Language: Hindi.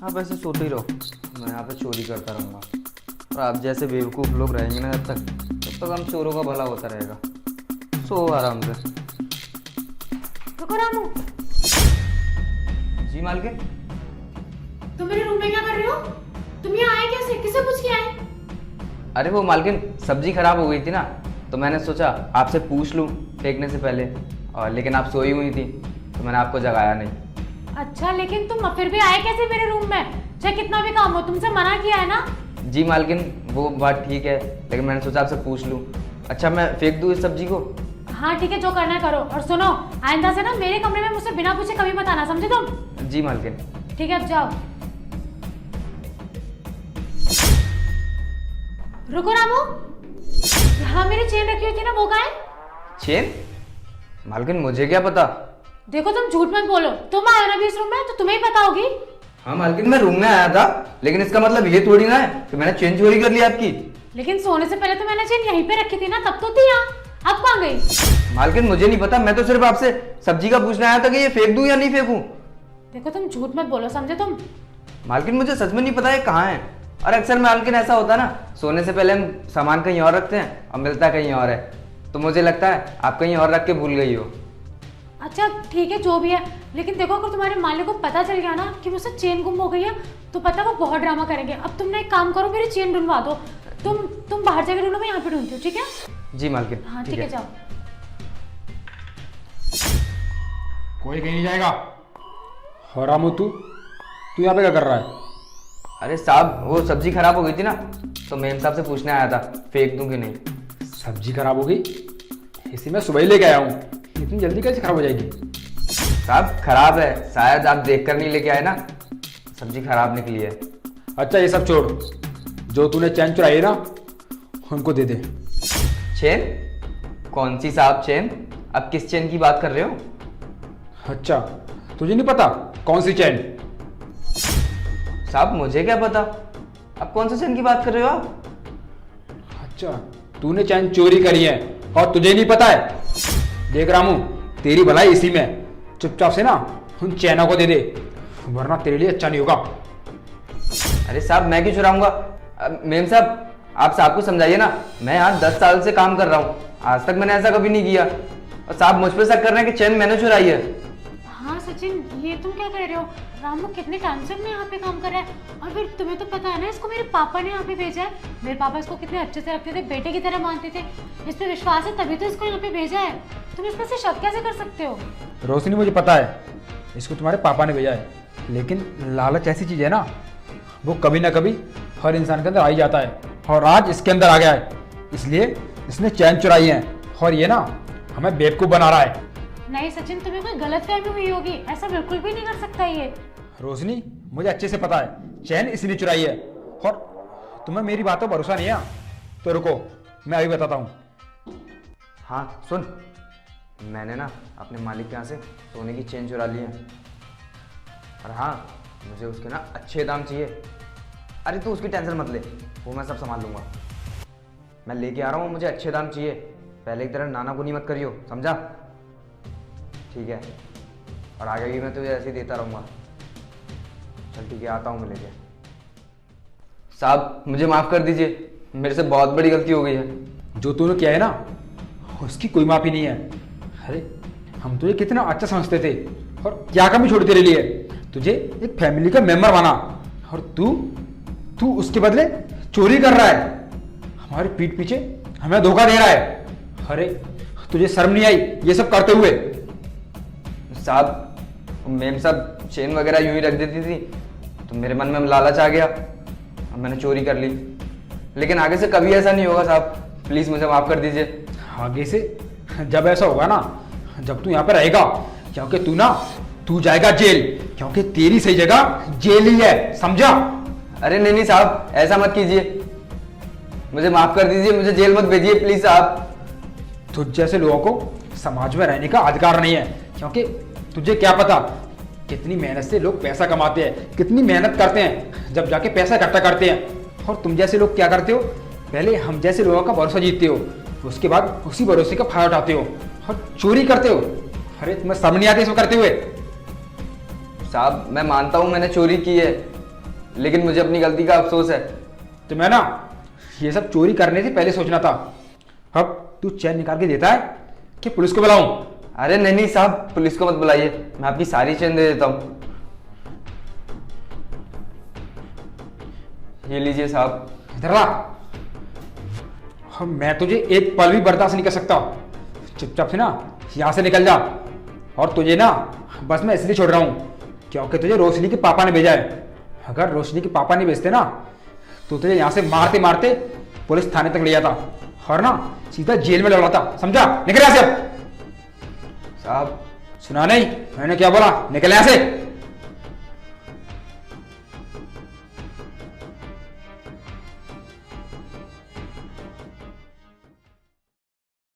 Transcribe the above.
आप ऐसे सोते ही रहो, मैं यहाँ पे चोरी करता रहूँगा। और आप जैसे बेवकूफ़ लोग रहेंगे ना तब तक हम चोरों का भला होता रहेगा। सो आराम से। रुको रामू, जी मालकिन। तुम मेरे रूम में क्या कर रहे हो? तुम यहाँ आए कैसे? किसे पूछ के आए? अरे वो मालकिन सब्जी खराब हो गई थी ना, तो मैंने सोचा आपसे पूछ लूँ फेंकने से पहले, और लेकिन आप सोई हुई थी तो मैंने आपको जगाया नहीं। अच्छा, लेकिन तुम फिर भी आए कैसे मेरे रूम में? चाहे कितना भी काम हो, तुमसे मना किया है ना। जी मालकिन वो बात ठीक है, लेकिन मैंने सोचा आपसे पूछ लूँ। अच्छा मैं फेंक दूँ इस सब्जी को? हाँ ठीक है, जो करना है करो। और सुनो, आइंदा से ना मेरे कमरे में मुझसे बिना पूछे कभी मत आना, समझे तुम? जी मालकिन। ठीक है, अब जाओ। रुको रामू, यहाँ मेरी चेन रखी हुई थी ना, वो कहाँ है? चेन? मालकिन मुझे क्या पता। देखो तुम झूठ मत बोलो, तुम आए ना भी इस रूम में तो तुम्हें ही पता होगी। हाँ मालकिन मैं रूम में आया था, लेकिन इसका मतलब ये थोड़ी ना है कि मैंने चेन चोरी कर ली आपकी। लेकिन सोने से पहले तो मैंने चेन यहीं पे रखी थी ना, तब तो थी यहाँ, अब कहाँ गई? मालकिन मुझे नहीं पता, मैं तो सिर्फ आपसे सब्जी का पूछने आया था कि ये फेंक दूं या नहीं फेंकूं। देखो तुम झूठ मत बोलो, समझे तुम? मालकिन मुझे सच में नहीं पता ये कहाँ है। और अक्सर मालकिन ऐसा होता है ना, सोने से पहले हम सामान कहीं और रखते हैं और मिलता कहीं और है, तो मुझे लगता है आप कहीं और रख के भूल गई हो। अच्छा ठीक है, जो भी है, लेकिन देखो अगर तुम्हारे मालिक को पता चल गया ना कि मुझसे चेन गुम हो गई है तो पता वो बहुत ड्रामा करेंगे। अब तुम ना एक काम करो, मेरी चेन ढूंढवा दो। तुम बाहर जाकर ढूंढो, मैं यहाँ पे ढूंढती हूँ, ठीक है? जी मालकिन। हाँ ठीक है, जाओ। कोई कहीं नहीं जाएगा। और रामू तू यहाँ पे क्या कर रहा है? अरे साहब वो सब्जी खराब हो गई थी ना, तो मेम साहब से पूछने आया था फेंक दूं कि नहीं। सब्जी खराब हो गई? इसी में सुबह ही लेके आया हूँ, इतनी जल्दी कैसे खराब हो जाएगी? साहब खराब है, शायद आप देख कर नहीं लेके आए ना, सब्जी खराब निकली है। अच्छा ये सब छोड़, जो तूने चैन चुराई है ना उनको दे दे। चेन? कौन सी साहब चेन? अब किस चेन की बात कर रहे हो? अच्छा तुझे नहीं पता कौन सी चैन? साहब मुझे क्या पता, अब कौन सी चेन की बात कर रहे हो आप? अच्छा तूने चैन चोरी करी है और तुझे नहीं पता है? देख रामू, तेरी भलाई इसी में, चुपचाप से ना उन चैनों को दे दे, वरना तेरे लिए अच्छा नहीं होगा। अरे साहब मैं क्यों चुराऊंगा? मेम साहब आप साहब को समझाइए ना, मैं यहाँ 10 साल से काम कर रहा हूँ, आज तक मैंने ऐसा कभी नहीं किया, और साहब मुझ पे शक कर रहे हैं कि चेन मैंने चुराई है। हाँ सचिन, ये तुम क्या कह रहे हो? रामू कितने टाइम से अपने यहाँ पे काम कर रहा है, और फिर तुम्हें तो पता है ना इसको मेरे पापा ने यहाँ पे भेजा है। मेरे पापा इसको कितने अच्छे से रखते थे, बेटे की तरह मानते थे, इस पे विश्वास है तभी तो इसको यहाँ पे भेजा है। तुम इस पे से शक कैसे कर सकते हो? रोशनी मुझे पता है इसको तुम्हारे पापा ने भेजा है, लेकिन लालच ऐसी चीज है ना, वो कभी ना कभी हर इंसान के अंदर आ ही जाता है, और आज इसके अंदर आ गया है, इसलिए इसने चैन चुराई है, और ये ना हमें बेवकूफ बना रहा है। नहीं सचिन, तुम्हें कोई गलतफहमी हुई होगी, ऐसा बिल्कुल भी नहीं कर सकता ये। रोशनी मुझे अच्छे से पता है चैन इसने चुराई है, और तुम्हें मेरी बातों पर भरोसा नहीं है तो रुको मैं अभी बताता हूँ। हाँ सुन, मैंने ना अपने मालिक के यहाँ से सोने की चेन चुरा ली है, और हाँ मुझे उसके ना अच्छे दाम चाहिए। अरे तू उसकी टेंशन मत ले, वो मैं सब संभाल लूँगा, मैं लेके आ रहा हूँ, मुझे अच्छे दाम चाहिए। पहले की तरह नाना को नहीं मत करियो, समझा? ठीक है, और आगे भी मैं तुझे ऐसे ही देता रहूँगा। चल ठीक है, आता हूँ मैं लेके। साहब मुझे माफ़ कर दीजिए, मेरे से बहुत बड़ी गलती हो गई है। जो तूने किया है ना उसकी कोई माफी नहीं है। अरे हम तुझे कितना अच्छा समझते थे, और क्या कमी छोड़ी तेरे लिए, तुझे एक फैमिली का मेंबर बना, और तू उसके बदले चोरी कर रहा है, हमारे पीठ पीछे हमें धोखा दे रहा है। अरे तुझे शर्म नहीं आई ये सब करते हुए? साहब मेम साहब चेन वगैरह यूं ही रख देती थी, तो मेरे मन में लालच आ गया, अब मैंने चोरी कर ली, लेकिन आगे से कभी ऐसा नहीं होगा साहब, प्लीज़ मुझे माफ़ कर दीजिए। आगे से जब ऐसा होगा ना, जब तू यहाँ पे रहेगा, क्योंकि तू जाएगा जेल, क्योंकि तेरी सही जगह जेल ही है, समझा? अरे नहीं नहीं साहब ऐसा मत कीजिए, मुझे माफ़ कर दीजिए, मुझे जेल मत भेजिए प्लीज़ साहब। तुझ जैसे लोगों को समाज में रहने का अधिकार नहीं है, क्योंकि तुझे क्या पता कितनी मेहनत से लोग पैसा कमाते हैं, कितनी मेहनत करते हैं, जब जाके पैसा इकट्ठा करते हैं, और तुम जैसे लोग क्या करते हो, पहले हम जैसे लोगों का भरोसा जीतते हो, उसके बाद उसी भरोसे का फायदा उठाते हो और चोरी करते हो। अरे तुम्हें शर्म नहीं आती इसको करते हुए? साहब मैं मानता हूँ मैंने चोरी की है, लेकिन मुझे अपनी गलती का अफसोस है। तो मैं ना ये सब चोरी करने से पहले सोचना था। अब तू चैन निकाल के देता है कि पुलिस को बुलाऊं? अरे नहीं नहीं साहब, पुलिस को मत बुलाइए, मैं आपकी सारी चेन दे देता हूँ। ये लीजिए साहब। इधर ला। अब मैं तुझे एक पल भी बर्दाश्त नहीं कर सकता। चुपचाप से ना यहाँ से निकल जा। और तुझे ना बस मैं इसलिए छोड़ रहा हूँ क्योंकि तुझे रोशनी के पापा ने भेजा है। अगर रोशनी के पापा नहीं भेजते ना तो तुझे यहाँ से मारते मारते पुलिस थाने तक ले जाता और ना सीधा जेल में डलवाता, समझा? निकल यहाँ से अब। साहब सुना नहीं मैंने क्या बोला? निकल यहाँ से।